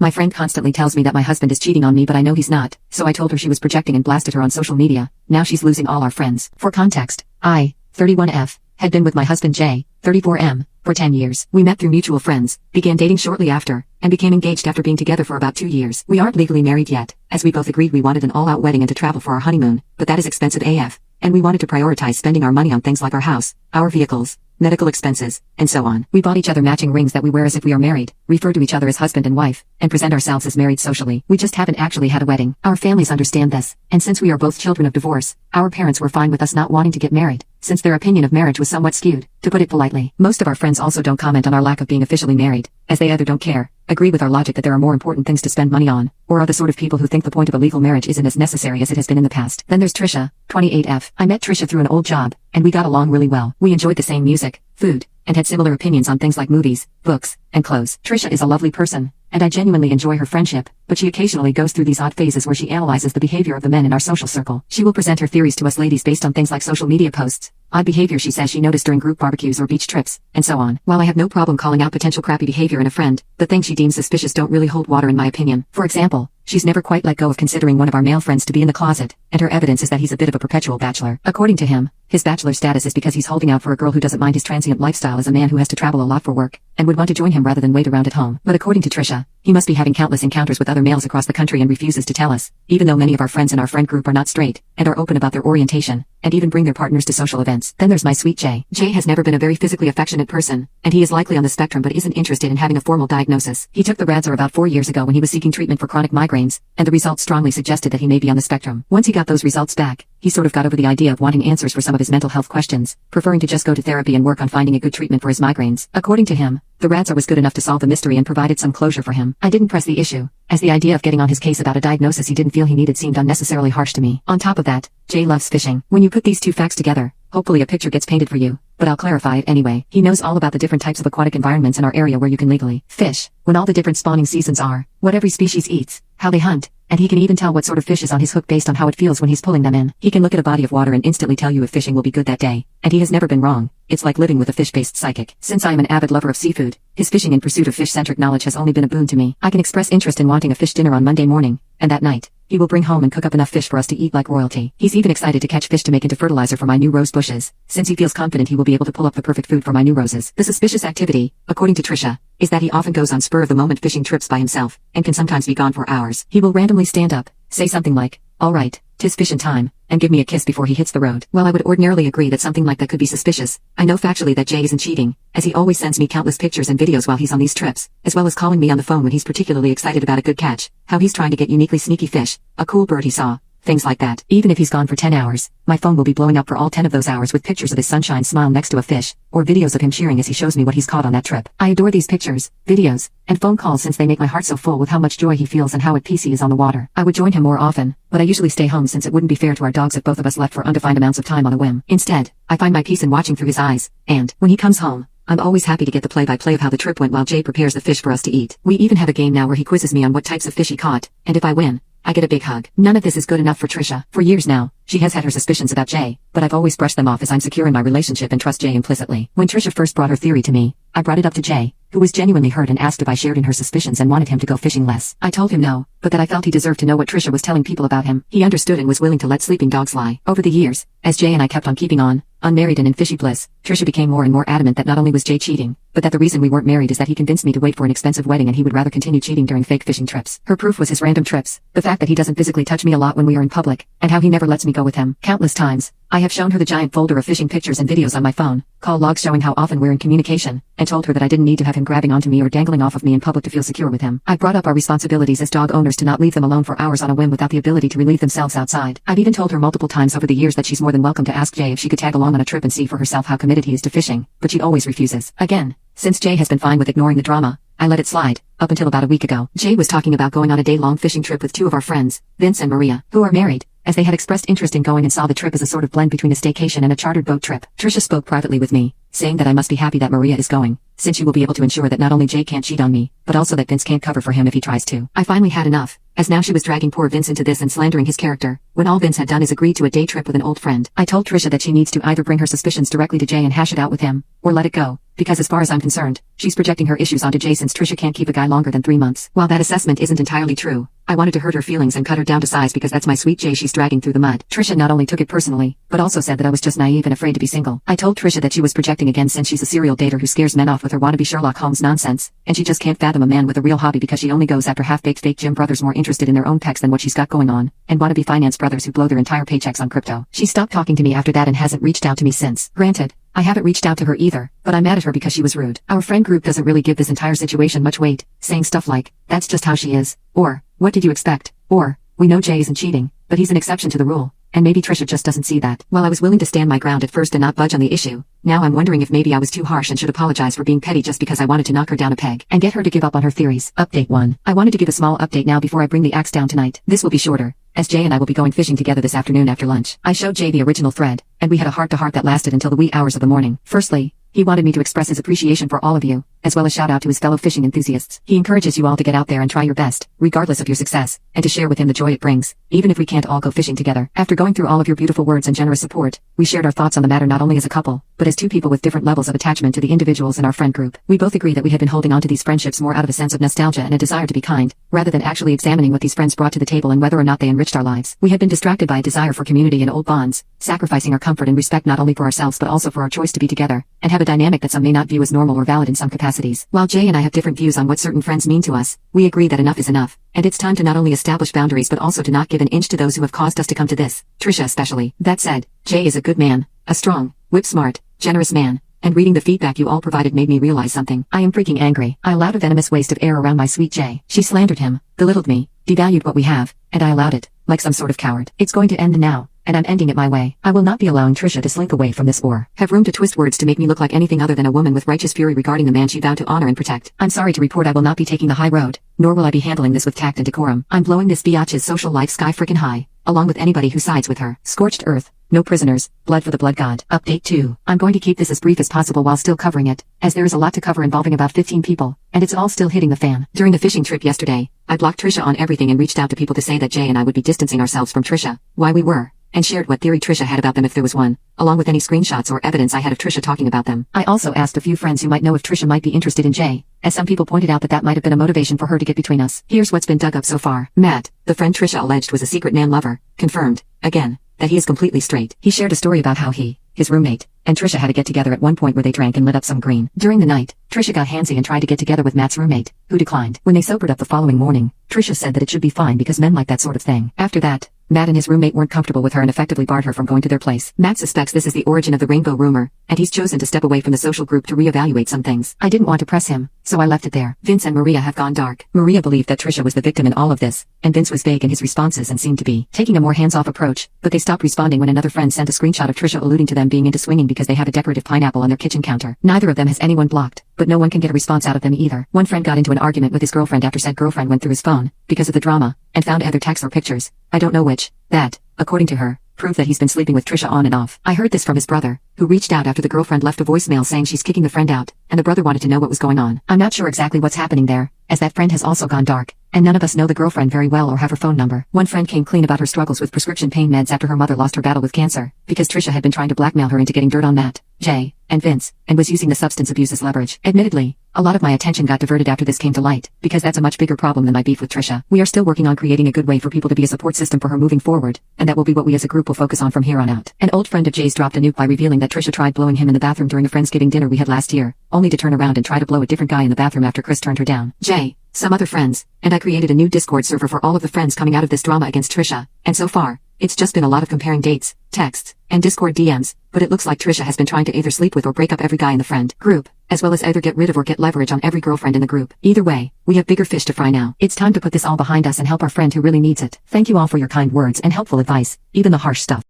My friend constantly tells me that my husband is cheating on me, but I know he's not, so I told her she was projecting and blasted her on social media. Now she's losing all our friends. For context, I, 31F, had been with my husband Jay, 34M, for 10 years. We met through mutual friends, began dating shortly after, and became engaged after being together for about 2 years. We aren't legally married yet, as we both agreed we wanted an all-out wedding and to travel for our honeymoon, but that is expensive AF, and we wanted to prioritize spending our money on things like our house, our vehicles, medical expenses, and so on. We bought each other matching rings that we wear as if we are married, refer to each other as husband and wife, and present ourselves as married socially. We just haven't actually had a wedding. Our families understand this, and since we are both children of divorce, our parents were fine with us not wanting to get married, since their opinion of marriage was somewhat skewed, to put it politely. Most of our friends also don't comment on our lack of being officially married, as they either don't care, agree with our logic that there are more important things to spend money on, or are the sort of people who think the point of a legal marriage isn't as necessary as it has been in the past. Then there's Trisha, 28F. I met Trisha through an old job, and we got along really well. We enjoyed the same music, food, and had similar opinions on things like movies, books, and clothes. Trisha is a lovely person, and I genuinely enjoy her friendship, but she occasionally goes through these odd phases where she analyzes the behavior of the men in our social circle. She will present her theories to us ladies based on things like social media posts, odd behavior she says she noticed during group barbecues or beach trips, and so on. While I have no problem calling out potential crappy behavior in a friend, the things she deems suspicious don't really hold water in my opinion. For example, she's never quite let go of considering one of our male friends to be in the closet, and her evidence is that he's a bit of a perpetual bachelor. According to him, his bachelor status is because he's holding out for a girl who doesn't mind his transient lifestyle as a man who has to travel a lot for work, and would want to join him rather than wait around at home. But according to Trisha, he must be having countless encounters with other males across the country and refuses to tell us, even though many of our friends in our friend group are not straight, and are open about their orientation, and even bring their partners to social events. Then there's my sweet Jay. Jay has never been a very physically affectionate person, and he is likely on the spectrum but isn't interested in having a formal diagnosis. He took the Radzer about 4 years ago when he was seeking treatment for chronic migraines, and the results strongly suggested that he may be on the spectrum. Once he got those results back, he sort of got over the idea of wanting answers for some of his mental health questions, preferring to just go to therapy and work on finding a good treatment for his migraines. According to him, the Radzer was good enough to solve the mystery and provided some closure for him. I didn't press the issue, as the idea of getting on his case about a diagnosis he didn't feel he needed seemed unnecessarily harsh to me. On top of that, Jay loves fishing. When you put these two facts together, hopefully a picture gets painted for you, but I'll clarify it anyway. He knows all about the different types of aquatic environments in our area where you can legally fish, when all the different spawning seasons are, what every species eats, how they hunt, and he can even tell what sort of fish is on his hook based on how it feels when he's pulling them in. He can look at a body of water and instantly tell you if fishing will be good that day, and he has never been wrong. It's like living with a fish-based psychic. Since I am an avid lover of seafood, his fishing in pursuit of fish-centric knowledge has only been a boon to me. I can express interest in wanting a fish dinner on Monday morning, and that night, he will bring home and cook up enough fish for us to eat like royalty. He's even excited to catch fish to make into fertilizer for my new rose bushes, since he feels confident he will be able to pull up the perfect food for my new roses. The suspicious activity, according to Trisha, is that he often goes on spur-of-the-moment fishing trips by himself, and can sometimes be gone for hours. He will randomly stand up, say something like, "All right, 'tis fishin' time," and give me a kiss before he hits the road. While I would ordinarily agree that something like that could be suspicious, I know factually that Jay isn't cheating, as he always sends me countless pictures and videos while he's on these trips, as well as calling me on the phone when he's particularly excited about a good catch, how he's trying to get uniquely sneaky fish, a cool bird he saw, things like that. Even if he's gone for 10 hours, my phone will be blowing up for all 10 of those hours with pictures of his sunshine smile next to a fish, or videos of him cheering as he shows me what he's caught on that trip. I adore these pictures, videos, and phone calls since they make my heart so full with how much joy he feels and how at peace he is on the water. I would join him more often, but I usually stay home since it wouldn't be fair to our dogs if both of us left for undefined amounts of time on a whim. Instead, I find my peace in watching through his eyes, and, when he comes home, I'm always happy to get the play-by-play of how the trip went while Jay prepares the fish for us to eat. We even have a game now where he quizzes me on what types of fish he caught, and if I win, I get a big hug. None of this is good enough for Trisha. For years now, she has had her suspicions about Jay, but I've always brushed them off as I'm secure in my relationship and trust Jay implicitly. When Trisha first brought her theory to me, I brought it up to Jay, who was genuinely hurt and asked if I shared in her suspicions and wanted him to go fishing less. I told him no, but that I felt he deserved to know what Trisha was telling people about him. He understood and was willing to let sleeping dogs lie. Over the years, as Jay and I kept on keeping on, unmarried and in fishy bliss, Trisha became more and more adamant that not only was Jay cheating, but that the reason we weren't married is that he convinced me to wait for an expensive wedding and he would rather continue cheating during fake fishing trips. Her proof was his random trips, the fact that he doesn't physically touch me a lot when we are in public, and how he never lets me go with him. Countless times, I have shown her the giant folder of fishing pictures and videos on my phone, call logs showing how often we're in communication, and told her that I didn't need to have him grabbing onto me or dangling off of me in public to feel secure with him. I brought up our responsibilities as dog owners to not leave them alone for hours on a whim without the ability to relieve themselves outside. I've even told her multiple times over the years that she's more than welcome to ask Jay if she could tag along on a trip and see for herself how committed he is to fishing, but she always refuses. Again, since Jay has been fine with ignoring the drama, I let it slide, up until about a week ago. Jay was talking about going on a day-long fishing trip with two of our friends, Vince and Maria, who are married, as they had expressed interest in going and saw the trip as a sort of blend between a staycation and a chartered boat trip. Trisha spoke privately with me, saying that I must be happy that Maria is going, since she will be able to ensure that not only Jay can't cheat on me, but also that Vince can't cover for him if he tries to. I finally had enough, as now she was dragging poor Vince into this and slandering his character, when all Vince had done is agreed to a day trip with an old friend. I told Trisha that she needs to either bring her suspicions directly to Jay and hash it out with him, or let it go, because as far as I'm concerned, she's projecting her issues onto Jay since Trisha can't keep a guy longer than 3 months. While that assessment isn't entirely true, I wanted to hurt her feelings and cut her down to size because that's my sweet Jay she's dragging through the mud. Trisha not only took it personally, but also said that I was just naive and afraid to be single. I told Trisha that she was projecting again since she's a serial dater who scares men off with her wannabe Sherlock Holmes nonsense, and she just can't fathom a man with a real hobby because she only goes after half-baked fake gym brothers more interested in their own pecs than what she's got going on, and wannabe finance brothers who blow their entire paychecks on crypto. She stopped talking to me after that and hasn't reached out to me since. Granted, I haven't reached out to her either, but I'm mad at her because she was rude. Our friend group doesn't really give this entire situation much weight, saying stuff like, "That's just how she is," or, "What did you expect?" or, "We know Jay isn't cheating, but he's an exception to the rule." And maybe Trisha just doesn't see that. While I was willing to stand my ground at first and not budge on the issue, now I'm wondering if maybe I was too harsh and should apologize for being petty just because I wanted to knock her down a peg and get her to give up on her theories. Update 1. I wanted to give a small update now before I bring the axe down tonight. This will be shorter, as Jay and I will be going fishing together this afternoon after lunch. I showed Jay the original thread, and we had a heart-to-heart that lasted until the wee hours of the morning. Firstly, he wanted me to express his appreciation for all of you, as well as shout out to his fellow fishing enthusiasts. He encourages you all to get out there and try your best, regardless of your success, and to share with him the joy it brings, even if we can't all go fishing together. After going through all of your beautiful words and generous support, we shared our thoughts on the matter not only as a couple, but as two people with different levels of attachment to the individuals in our friend group. We both agree that we had been holding on to these friendships more out of a sense of nostalgia and a desire to be kind, rather than actually examining what these friends brought to the table and whether or not they enriched our lives. We had been distracted by a desire for community and old bonds, sacrificing our comfort and respect not only for ourselves but also for our choice to be together, and have a dynamic that some may not view as normal or valid in some capacities. While Jay and I have different views on what certain friends mean to us, we agree that enough is enough, and it's time to not only establish boundaries but also to not give an inch to those who have caused us to come to this, Trisha especially. That said, Jay is a good man, a strong, whip-smart, generous man, and reading the feedback you all provided made me realize something. I am freaking angry. I allowed a venomous waste of air around my sweet Jay. She slandered him, belittled me, devalued what we have, and I allowed it, like some sort of coward. It's going to end now, and I'm ending it my way. I will not be allowing Trisha to slink away from this or have room to twist words to make me look like anything other than a woman with righteous fury regarding the man she vowed to honor and protect. I'm sorry to report I will not be taking the high road, nor will I be handling this with tact and decorum. I'm blowing this biatch's social life sky frickin' high, along with anybody who sides with her. Scorched earth, no prisoners, blood for the blood god. Update 2. I'm going to keep this as brief as possible while still covering it, as there is a lot to cover involving about 15 people, and it's all still hitting the fan. During the fishing trip yesterday, I blocked Trisha on everything and reached out to people to say that Jay and I would be distancing ourselves from Trisha, why we were, and shared what theory Trisha had about them if there was one, along with any screenshots or evidence I had of Trisha talking about them. I also asked a few friends who might know if Trisha might be interested in Jay, as some people pointed out that that might have been a motivation for her to get between us. Here's what's been dug up so far. Matt, the friend Trisha alleged was a secret man lover, confirmed, again, that he is completely straight. He shared a story about how he, his roommate, and Trisha had a get-together at one point where they drank and lit up some green. During the night, Trisha got handsy and tried to get together with Matt's roommate, who declined. When they sobered up the following morning, Trisha said that it should be fine because men like that sort of thing. After that, Matt and his roommate weren't comfortable with her and effectively barred her from going to their place. Matt suspects this is the origin of the rainbow rumor, and he's chosen to step away from the social group to reevaluate some things. I didn't want to press him, so I left it there. Vince and Maria have gone dark. Maria believed that Trisha was the victim in all of this, and Vince was vague in his responses and seemed to be taking a more hands-off approach, but they stopped responding when another friend sent a screenshot of Trisha alluding to them being into swinging because they have a decorative pineapple on their kitchen counter. Neither of them has anyone blocked, but no one can get a response out of them either. One friend got into an argument with his girlfriend after said girlfriend went through his phone, because of the drama, and found other texts or pictures, I don't know which, that, according to her, proved that he's been sleeping with Trisha on and off. I heard this from his brother, who reached out after the girlfriend left a voicemail saying she's kicking the friend out, and the brother wanted to know what was going on. I'm not sure exactly what's happening there, as that friend has also gone dark, and none of us know the girlfriend very well or have her phone number. One friend came clean about her struggles with prescription pain meds after her mother lost her battle with cancer, because Trisha had been trying to blackmail her into getting dirt on Matt, Jay, and Vince, and was using the substance abuse as leverage. Admittedly, a lot of my attention got diverted after this came to light, because that's a much bigger problem than my beef with Trisha. We are still working on creating a good way for people to be a support system for her moving forward, and that will be what we as a group will focus on from here on out. An old friend of Jay's dropped a nuke by revealing that Trisha tried blowing him in the bathroom during a Friendsgiving dinner we had last year, only to turn around and try to blow a different guy in the bathroom after Chris turned her down. Jay, some other friends, and I created a new Discord server for all of the friends coming out of this drama against Trisha, and so far, it's just been a lot of comparing dates, texts, and Discord DMs, but it looks like Trisha has been trying to either sleep with or break up every guy in the friend group, as well as either get rid of or get leverage on every girlfriend in the group. Either way, we have bigger fish to fry now. It's time to put this all behind us and help our friend who really needs it. Thank you all for your kind words and helpful advice, even the harsh stuff.